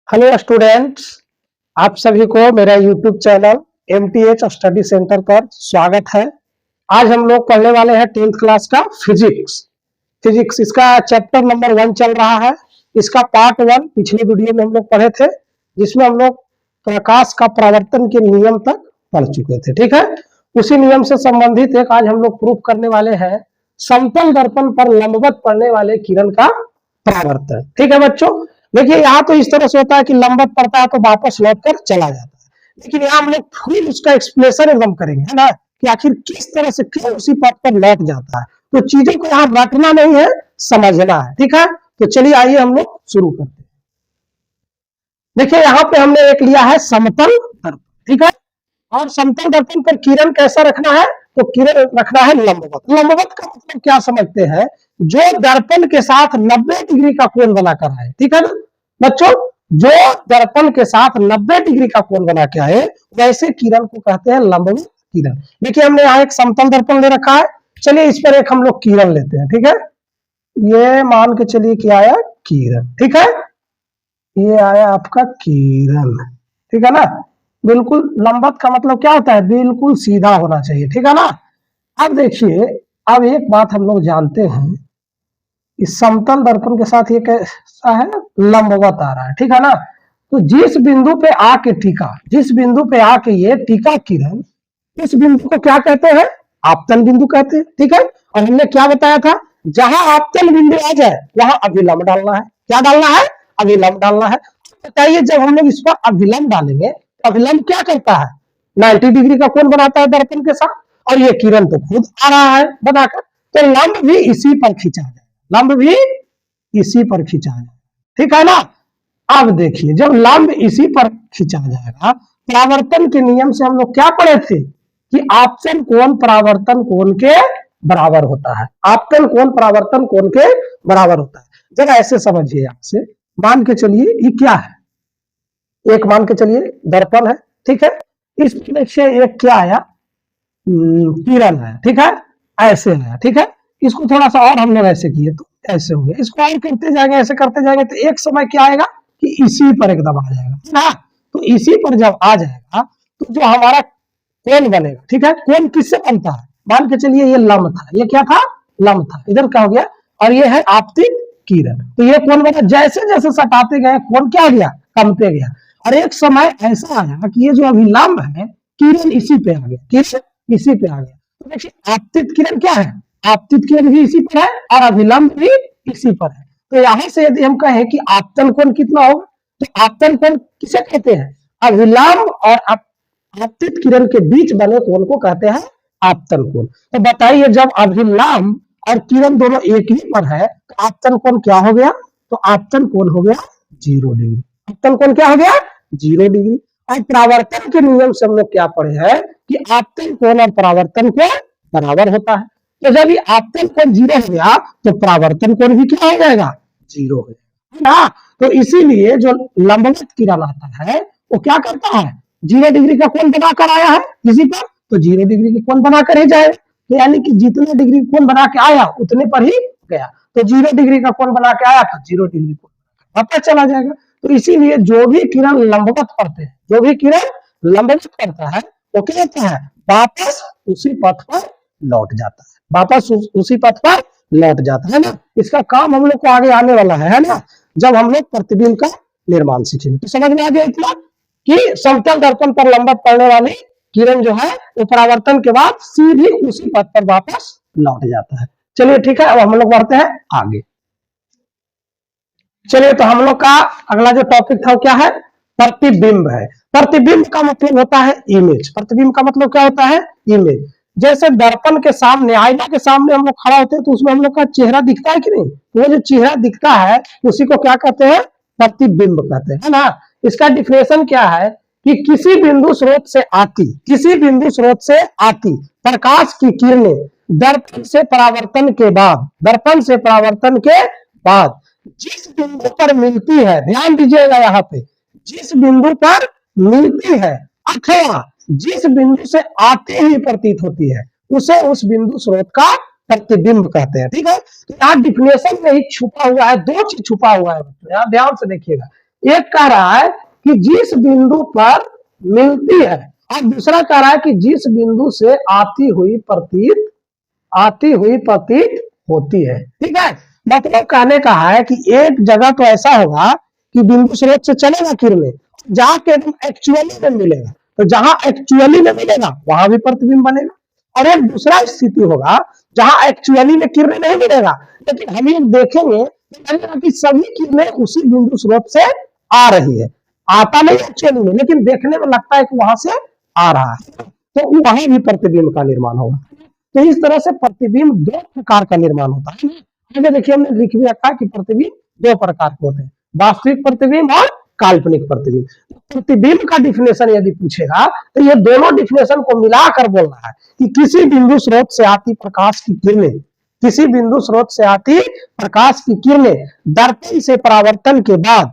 Hello students, आप सभी को मेरा YouTube channel MTH study centre पर स्वागत है। आज हम लोग पढ़ने वाले हैं 10th क्लास का फिजिक्स इसका चैप्टर नंबर 1 चल रहा है। इसका पार्ट 1 पिछले वीडियो में हम लोग पढ़े थे, जिसमें हम लोग प्रकाश का परावर्तन के नियम तक पढ़ चुके थे। ठीक है, उसी नियम से संबंधित एक आज हम लोग प्रूफ करने वाले हैं समतल दर्पण पर लंबवत पड़ने वाले किरण का परावर्तन। ठीक है बच्चों, देखिए यहाँ तो इस तरह से होता है कि लंबवत पड़ता है तो वापस लौट कर चला जाता है, लेकिन यहाँ हम लोग फुल उसका एक्सप्लेनेशन एकदम करेंगे, है ना, कि आखिर किस तरह से क्यों उसी पथ पर लौट जाता है। तो चीजों को यहाँ रटना नहीं है, समझना है। ठीक है, तो चलिए आइए हम लोग शुरू करते हैं। देखिए यहाँ पे हमने एक लिया है समतल दर्पण। ठीक है, और समतल दर्पण पर किरण कैसा रखना है, तो किरण रखना है लंबवत। लंबवत का मतलब क्या समझते हैं, जो दर्पण के साथ 90 डिग्री का कोण बनाकर आए। ठीक है ना बच्चों, जो दर्पण के साथ 90 डिग्री का कोण बना के आए वैसे किरण को कहते हैं लंबवत किरण। देखिए हमने यहाँ एक समतल दर्पण ले रखा है, चलिए इस पर एक हम लोग किरण लेते हैं। ठीक है, ये मान के चलिए क्या आया, किरण। ठीक है, ये आया आपका किरण। ठीक है ना, बिल्कुल लंबवत का मतलब क्या होता है, बिल्कुल सीधा होना चाहिए। ठीक है ना। अब देखिए, अब एक बात हम लोग जानते हैं, इस समतल दर्पण के साथ ये कैसा है, लंबवत आ रहा है। ठीक है ना, तो जिस बिंदु पे आके टीका, जिस बिंदु पे आके ये टीका किरण, इस बिंदु को क्या कहते हैं, आपतन बिंदु कहते हैं। ठीक है, और हमने क्या बताया था, जहां आपतन बिंदु आ जाए वहां अभिलंब डालना है। क्या डालना है, अभिलंब डालना है। बताइए, जब हम लोग इस पर अभिलंब डालेंगे तो अभिलंब क्या करता है, 90 डिग्री का कोण बनाता है दर्पण के साथ, और ये किरण तो खुद आ रहा है बनाकर, तो लंब भी इसी पर खींचा जाए, लंब भी इसी पर खींचा जाए। ठीक है ना। अब देखिए, जब लंब इसी पर खींचा जाएगा, परावर्तन के नियम से हम लोग क्या पढ़े थे कि आपतन कोण परावर्तन कोण के बराबर होता है। आपतन कोण परावर्तन कोण के बराबर होता है। जरा ऐसे समझिए, आपसे मान के चलिए ये क्या है, एक मान के चलिए दर्पण है। ठीक है, इसमें से एक क्या आया, किरण है। ठीक है, ऐसे है। ठीक है, इसको थोड़ा सा और हम लोग ऐसे किए तो ऐसे हो गया, इसको और करते जाएंगे, ऐसे करते जाएंगे तो एक समय क्या आएगा कि इसी पर एकदम आ जाएगा ना। तो इसी पर जब आ जाएगा तो जो हमारा कोण बनेगा, ठीक है, कोण किससे बनता है, मान के चलिए ये लंब था, ये क्या था, लंब था, इधर क्या हो गया, और ये है आपतित किरण। तो ये कोण बना, जैसे जैसे सटाते गए कोण क्या गया, कमते गया, और एक समय ऐसा आया कि ये जो अभी लंब है, किरण इसी पे आ गया, किरण इसी पे आ गया। तो देखिए आपतित किरण क्या है, आपतित किरण भी इसी पर है और अभिलंब भी इसी पर है। तो यहां से यदि हम कहें कि आपतन कोण कितना होगा, तो आपतन कोण किसे कहते हैं, अभिलंब और आपतित किरण के बीच बने कोण को कहते हैं आपतन कोण। तो बताइए, जब अभिलंब और किरण दोनों एक ही पर है तो आपतन कोण क्या हो गया, तो आपतन कोण हो गया 0 डिग्री। आपतन कोण क्या हो गया, 0 डिग्री। और परावर्तन के नियम से हम लोग क्या पढ़े हैं कि आपतन कोण और परावर्तन कोण बराबर होता है। तो जब ये आपतन कोण 0 हो गया तो परावर्तन कोण भी क्या हो जाएगा, 0 हो जाएगा ना। तो इसीलिए जो लंबवत किरण आता है वो क्या करता है, 0 डिग्री का कोण बनाकर आया है इसी पर, तो 0 डिग्री का कोण बनाकर ही जाएगा। तो यानी कि जितने डिग्री कोण बना के आया उतने पर ही गया। तो 0 डिग्री का कोण बना के आया तो 0 डिग्री कोण वापस चला जाएगा। तो इसीलिए जो भी किरण लंबवत पड़ते हैं, जो भी किरण लंबवत पड़ता है वो क्या होता है, वापस उसी पथ पर लौट जाता है, वापस उसी पथ पर लौट जाता है ना। इसका काम हम लोग को आगे आने वाला है ना, जब हम लोग प्रतिबिंब का निर्माण सीखेंगे। तो समझ में आ गया इतना कि समतल दर्पण पर लंबवत पड़ने वाली किरण जो है वो परावर्तन के बाद सीधी उसी पथ पर वापस लौट जाता है। चलिए ठीक है, अब हम लोग बढ़ते हैं आगे। चलिए, तो हम लोग का अगला जो टॉपिक था वो क्या है, प्रतिबिंब है। प्रतिबिंब का मतलब होता है इमेज। प्रतिबिंब का मतलब क्या होता है, इमेज। जैसे दर्पण के सामने, आईना के सामने हम लोग खड़ा होते हैं तो उसमें हम लोग का चेहरा दिखता है कि नहीं, वो जो चेहरा दिखता है उसी को क्या कहते हैं, प्रतिबिंब कहते हैं, है ना। इसका डिफिनेशन क्या है कि किसी बिंदु स्रोत से आती, किसी बिंदु स्रोत से आती प्रकाश की किरणें दर्पण से परावर्तन के बाद, दर्पण से परावर्तन के बाद जिस बिंदु पर मिलती है, ध्यान दीजिएगा यहाँ पे, जिस बिंदु पर मिलती है अथवा जिस बिंदु से आते ही प्रतीत होती है उसे उस बिंदु स्रोत का प्रतिबिंब कहते हैं। ठीक है, तो यहाँ डिफिनेशन में ही छुपा हुआ है, दो चीज छुपा हुआ है, यहाँ ध्यान से देखिएगा। एक कह रहा है कि जिस बिंदु पर मिलती है, और दूसरा कह रहा है कि जिस बिंदु से आती हुई प्रतीत होती है। ठीक है, मतलब कहने का है कि एक जगह तो ऐसा होगा कि बिंदु स्रोत से चलेगा किरणें, जहां के एक्चुअली में मिलेगा, तो जहां एक्चुअली में मिलेगा वहां भी प्रतिबिंब बनेगा। और एक दूसरा स्थिति होगा जहां एक्चुअली में किरणें नहीं मिलेगा, लेकिन हम लोग देखेंगे कि सभी किरणें उसी बिंदु स्रोत से आ रही है, आता नहीं एक्चुअली में, लेकिन देखने में लगता है कि वहां से आ रहा है, तो वहां भी प्रतिबिंब का निर्माण होगा। तो इस तरह से प्रतिबिंब दो प्रकार का निर्माण होता है। आगे देखिए हमने लिख भी रखा कि प्रतिबिंब दो प्रकार के होते हैं, वास्तविक प्रतिबिंब और काल्पनिक प्रतिबिंब। प्रतिबिंब का डिफिनेशन यदि पूछेगा तो ये दोनों डिफिनेशन को मिलाकर बोलना है कि किसी बिंदु स्रोत से आती प्रकाश की किरणें, किसी बिंदु स्रोत से आती प्रकाश की किरणें दर्पण से परावर्तन के बाद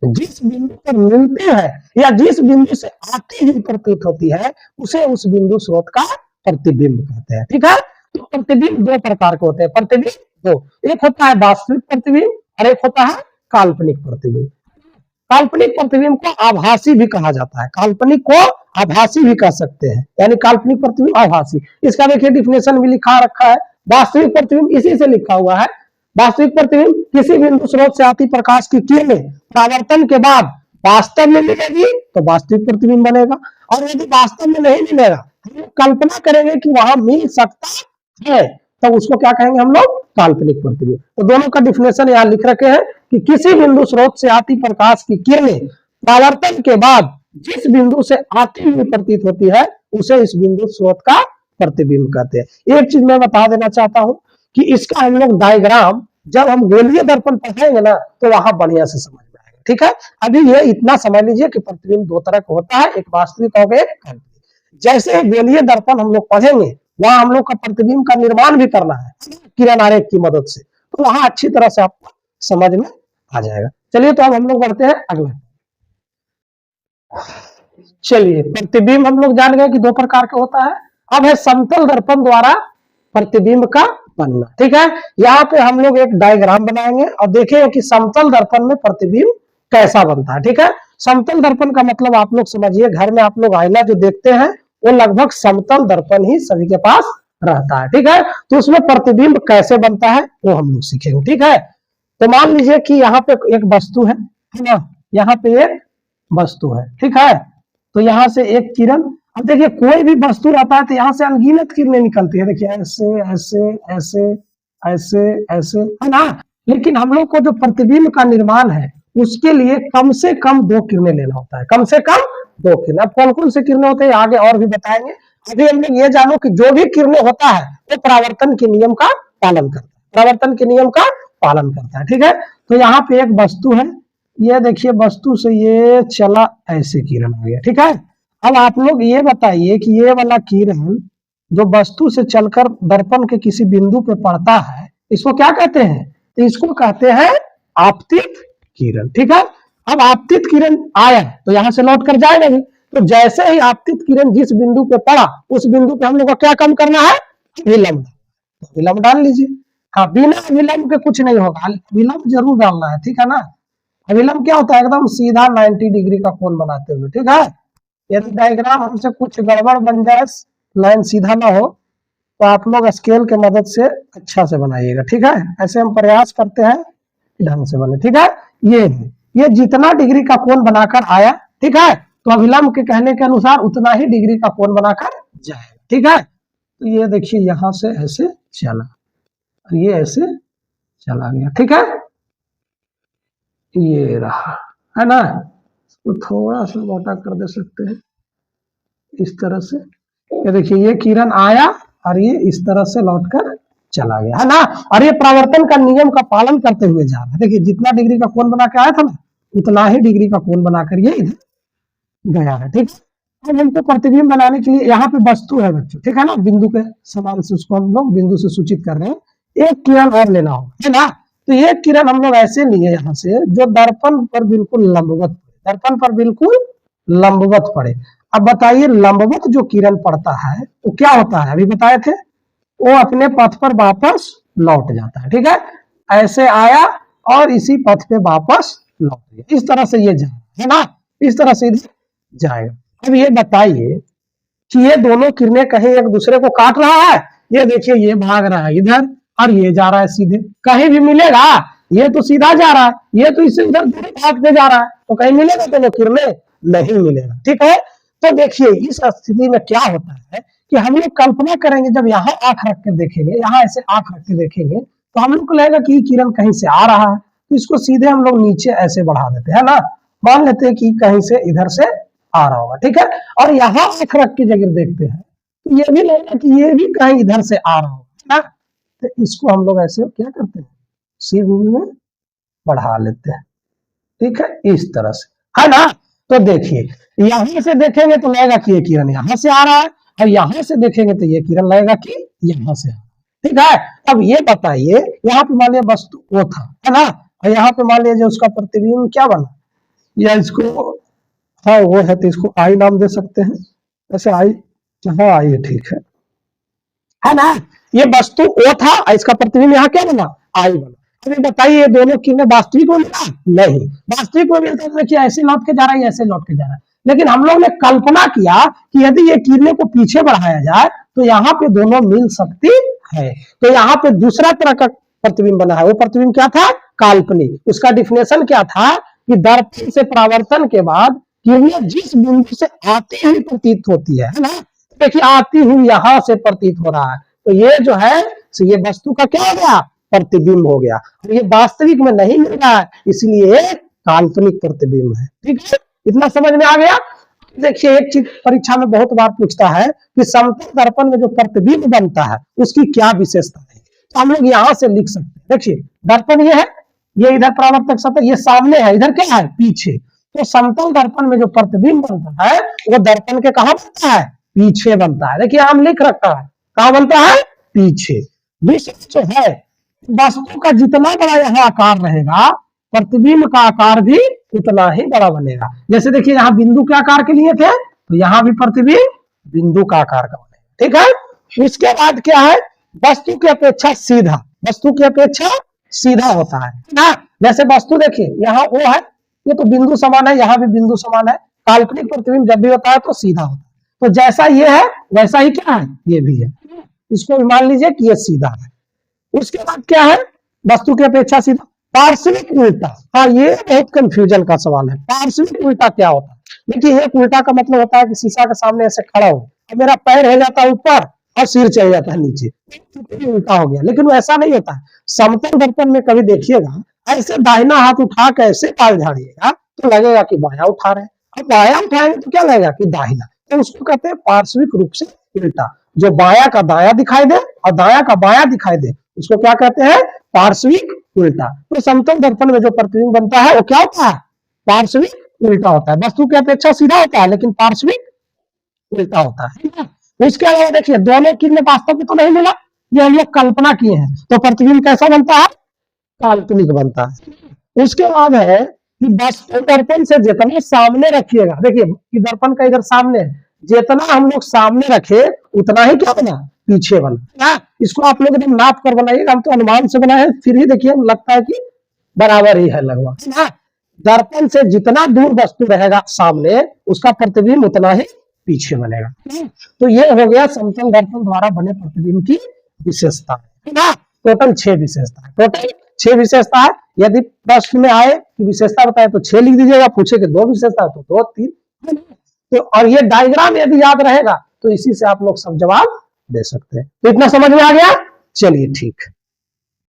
जिस बिंदु पर मिलते हैं या जिस बिंदु से आती हुई प्रतीत होती है, उसे उस बिंदु स्रोत का प्रतिबिंब कहते हैं। ठीक है, तो प्रतिबिंब दो प्रकार के होते हैं, प्रतिबिंब दो, एक होता है वास्तविक प्रतिबिंब और एक होता है काल्पनिक प्रतिबिंब। काल्पनिक प्रतिबिंब को आभासी भी कहा जाता है, काल्पनिक को आभासी भी कह सकते हैं, यानी काल्पनिक प्रतिबिंब आभासी। इसका देखिए डिफिनेशन भी लिखा रखा है, वास्तविक प्रतिबिंब इसी से लिखा हुआ है। वास्तविक प्रतिबिंब किसी बिंदु स्रोत से आती प्रकाश की किरणें परावर्तन के बाद वास्तव में मिलेगी तो वास्तविक प्रतिबिंब बनेगा, और यदि वास्तव में नहीं मिलेगा, हम लोग कल्पना करेंगे कि वहां मिल सकता है, तो उसको क्या कहेंगे हम लोग, काल्पनिक प्रतिबिंब। तो दोनों का डिफिनेशन यहाँ लिख रखे हैं कि किसी बिंदु स्रोत से आती प्रकाश की किरणें परावर्तन के बाद जिस बिंदु से आती हुई प्रतीत होती है, उसे इस बिंदु स्रोत का प्रतिबिंब कहते हैं। एक चीज मैं बता देना चाहता हूं कि इसका हम लोग डायग्राम जब हम गोलीय दर्पण पढ़ेंगे ना, तो वहां बढ़िया से समझ में आएगा। ठीक है, अभी ये इतना समझ लीजिए कि प्रतिबिंब दो तरह का होता है, एक वास्तविक और एक काल्पनिक। जैसे गोलीय दर्पण हम लोग पढ़ेंगे, वहां हम लोग का प्रतिबिंब का निर्माण भी करना है किरण आरेख की मदद से, तो वहां अच्छी तरह से आपको समझ में आ जाएगा। चलिए तो अब हम लोग बढ़ते हैं अगला। चलिए, प्रतिबिंब हम लोग जान गए कि दो प्रकार का होता है। अब है समतल दर्पण द्वारा प्रतिबिंब का बनना। ठीक है, यहाँ पे हम लोग एक डायग्राम बनाएंगे और देखेंगे कि समतल दर्पण में प्रतिबिंब कैसा बनता है। ठीक है, समतल दर्पण का मतलब आप लोग समझिए, घर में आप लोग आईना जो देखते हैं वो लगभग समतल दर्पण ही सभी के पास रहता है। ठीक है, तो उसमें प्रतिबिंब कैसे बनता है वो हम लोग सीखेंगे। ठीक है, तो मान लीजिए कि यहाँ पे एक वस्तु है ना, यहाँ पे एक वस्तु है। ठीक है, तो यहाँ से एक किरण, अब देखिए कोई भी वस्तु रहता है तो यहाँ से अनगिनत किरणें निकलती है, देखिए ऐसे ऐसे ऐसे ऐसे ऐसे, है ना। लेकिन हम लोग को जो प्रतिबिंब का निर्माण है उसके लिए कम से कम दो किरणें लेना होता है, कम से कम दो किरणें। अब कौन कौन से किरणें होते हैं आगे और भी बताएंगे। अभी हम लोग ये जानो कि जो भी किरणें होता है वो परावर्तन के नियम का पालन करता है, परावर्तन के नियम का पालन करता है। ठीक है, तो यहाँ पे एक वस्तु है, ये देखिए वस्तु से ये चला ऐसे किरण आ गया। ठीक है, अब आप लोग ये बताइए कि ये वाला किरण जो वस्तु से चलकर दर्पण के किसी बिंदु पे पड़ता है, इसको क्या कहते हैं, तो इसको कहते हैं आपतित किरण। ठीक है, अब आपतित किरण आया तो यहां से लौट कर जाएगा नहीं, तो जैसे ही आपतित किरण जिस बिंदु पे पड़ा उस बिंदु पे हम लोग को क्या कम करना है, विलंब। तो विलंब डाल लीजिए। हाँ, बिना विलंब के कुछ नहीं होगा, विलंब जरूर डालना है। ठीक है ना, विलंब क्या होता है, एकदम सीधा 90 डिग्री का कोण बनाते हुए। ठीक है, यदि डायग्राम हमसे कुछ गड़बड़ बन जाए, लाइन सीधा ना हो, तो आप लोग स्केल के मदद से अच्छा से बनाइएगा। ठीक है, ऐसे हम प्रयास करते हैं ढंग से बने। ठीक है, ये जितना डिग्री का कोण बनाकर आया, ठीक है, तो अभिलंब के कहने के अनुसार उतना ही डिग्री का कोण बनाकर जाएगा। ठीक है, तो ये देखिए यहां से ऐसे चला और ये ऐसे चला गया। ठीक है, ये रहा, है ना, तो थोड़ा सा मोटा कर दे सकते हैं इस तरह से। ये देखिए ये किरण आया और ये इस तरह से लौटकर चला गया, है ना, और ये परावर्तन का नियम का पालन करते हुए जा रहा है। देखिए जितना डिग्री का कोण बना के आया था ना, उतना ही डिग्री का कोण बनाकर ये इधर गया है। ठीक, अब हमको प्रतिबिंब बनाने के लिए यहाँ पे वस्तु है बच्चों, ठीक है ना, बिंदु के समान से उसको हम लोग बिंदु से सूचित कर रहे हैं। एक किरण और लेना होगा, है ना, तो ये किरण हम लोग ऐसे लिए यहाँ से जो दर्पण पर बिल्कुल लंबवत, दर्पण पर बिल्कुल लंबवत पड़े। अब बताइए लंबवत जो किरण पड़ता है वो क्या होता है, अभी बताए थे, वो अपने पथ पर वापस लौट जाता है। ठीक है, ऐसे आया और इसी पथ पे वापस लौट गया। इस तरह से ये जा है ना, इस तरह से जाएगा। अब ये बताइए कि ये दोनों किरणें कहीं एक दूसरे को काट रहा है? ये देखिए ये भाग रहा है इधर और ये जा रहा है सीधे, कहीं भी मिलेगा? ये तो सीधा जा रहा है, ये तो इससे उधर भागते जा रहा है, तो कहीं मिलेगा दोनों किरणें? नहीं मिलेगा। ठीक है, तो देखिए इस स्थिति में क्या होता है कि हम लोग कल्पना करेंगे, जब यहाँ आंख रख के देखेंगे, यहाँ ऐसे आंख रख के देखेंगे, तो हम लोग को लगेगा कि किरण कहीं से आ रहा है, तो इसको सीधे हम लोग नीचे ऐसे बढ़ा देते हैं ना, मान लेते हैं कि कहीं से इधर से आ रहा होगा। ठीक है, और यहाँ आंख रख के जगह देखते हैं तो ये भी लगेगा कि ये भी कहीं इधर से आ रहा होगा, तो इसको हम लोग ऐसे क्या करते हैं, सी दूरी में बढ़ा लेते हैं। ठीक है, इस तरह से, है ना। तो देखिए यहां से देखेंगे तो लगेगा कि ये किरण यहां से आ रहा है, और यहां से देखेंगे तो ये किरण लगेगा कि यहां से आ रहा है। ठीक है, अब ये बताइए, यहाँ पे मान लिया वस्तु वो था, है ना, और यहाँ पे मान लिया उसका प्रतिबिंब क्या बना, या इसको, हाँ वो है तो इसको आई नाम दे सकते हैं, ऐसे आई, हाँ आई है, ठीक है ना। ये वस्तु ओ था और इसका प्रतिबिंब यहाँ क्या बना, आई बना। अभी बताइए ये दोनों किरणें वास्तविक में मिला? नहीं, वास्तविक में मिलता है देखिए ऐसे लौट के जा रहा है, ऐसे लौट के जा रहा है, लेकिन हम लोग ने कल्पना किया कि यदि ये किरणें को पीछे बढ़ाया जाए तो यहाँ पे दोनों मिल सकती है। तो यहाँ पे दूसरा तरह का प्रतिबिंब बना है, वो प्रतिबिंब क्या था, काल्पनिक। उसका डिफिनेशन क्या था कि दर्पण से परावर्तन के बाद किरणें जिस बिंदु से आती हुई प्रतीत होती है ना, देखिए आती हुई यहां से प्रतीत हो रहा है, तो ये जो है ये वस्तु का क्या हो गया, प्रतिबिंब हो गया। ये वास्तविक में नहीं मिल रहा है, इसलिए काल्पनिक प्रतिबिंब है। ठीक है, इतना समझ में आ गया। देखिए एक चीज परीक्षा में बहुत बार पूछता है कि समतल दर्पण में जो प्रतिबिंब बनता है उसकी क्या विशेषता है, तो हम लोग यहाँ से लिख सकते हैं। देखिए दर्पण ये है, ये इधर परावर्तक सतह, ये सामने है, इधर क्या है, पीछे। तो समतल दर्पण में जो प्रतिबिंब बनता है वो दर्पण के कहां बनता है, पीछे बनता है। देखिए हम लिख रखा है, कहां बनता है, पीछे। विशेष जो है, वस्तु का जितना बड़ा यहाँ आकार रहेगा प्रतिबिंब का आकार भी उतना ही बड़ा बनेगा। जैसे देखिए यहाँ बिंदु के आकार के लिए थे, तो यहाँ भी प्रतिबिंब बिंदु का आकार का बनेगा। ठीक है, इसके बाद क्या है, वस्तु की अपेक्षा सीधा, वस्तु की अपेक्षा सीधा होता है ना। जैसे वस्तु देखिए यहाँ वो है, ये तो बिंदु समान है, यहाँ भी बिंदु समान है। काल्पनिक प्रतिबिंब जब भी होता है तो सीधा होता है, तो जैसा ये है वैसा ही क्या है, ये भी है। इसको मान लीजिए कि ये सीधा है। उसके बाद क्या है, वस्तु की अपेक्षा सीधा। पार्श्विक उल्टा, हाँ ये बहुत कंफ्यूजन का सवाल है, पार्श्विक उल्टा क्या होता है। देखिए एक उल्टा का मतलब होता है कि शीशा के सामने ऐसे खड़ा हो, मेरा पैर हो जाता है ऊपर और सिर चल जाता है नीचे, उल्टा हो गया। लेकिन वो ऐसा नहीं होता है। समतल दर्पण में कभी देखिएगा ऐसे दाहिना हाथ उठा के ऐसे पाल झाड़िएगा तो लगेगा कि बायां उठा रहे हैं, अब बायां उठाएंगे तो क्या लगेगा कि दाहिना, तो उसको कहते हैं पार्श्विक रूप से उल्टा। जो बायां का दायां दिखाई दे और दायां का बायां दिखाई दे उसको क्या कहते हैं, पार्श्विक उल्टा। तो समतल दर्पण में जो प्रतिबिंब बनता है वो क्या होता है, पार्श्विक उल्टा होता है। वस्तु की अपेक्षा सीधा होता है लेकिन पार्श्विक उल्टा होता है। इसके अलावा देखिए दोनों किरणें वास्तव में तो नहीं मिला, ये हम लोग कल्पना किए हैं, तो प्रतिबिंब कैसा बनता है, काल्पनिक बनता है। उसके बाद है कि वस्तु दर्पण से जितना सामने रखिएगा, देखिए कि दर्पण का इधर सामने है, जितना हम लोग सामने रखे उतना ही क्या बना, पीछे बना। इसको आप लोग एकदम नाप कर बनाइएगा, हम तो अनुमान से बनाए फिर ही देखिए लगता है कि बराबर ही है लगभग। दर्पण से जितना दूर वस्तु रहेगा सामने उसका प्रतिबिंब उतना ही पीछे बनेगा। तो ये हो गया समतल दर्पण द्वारा बने प्रतिबिंब की विशेषता है ना। टोटल 6 विशेषता है, टोटल 6 विशेषता है। यदि प्रश्न में आए कि विशेषता बताए तो 6 लिख दीजिएगा, पूछे कि 2 विशेषता तो 2 3। तो और ये डायग्राम यदि याद रहेगा तो इसी से आप लोग सब जवाब दे सकते हैं। तो इतना समझ में आ गया, चलिए ठीक।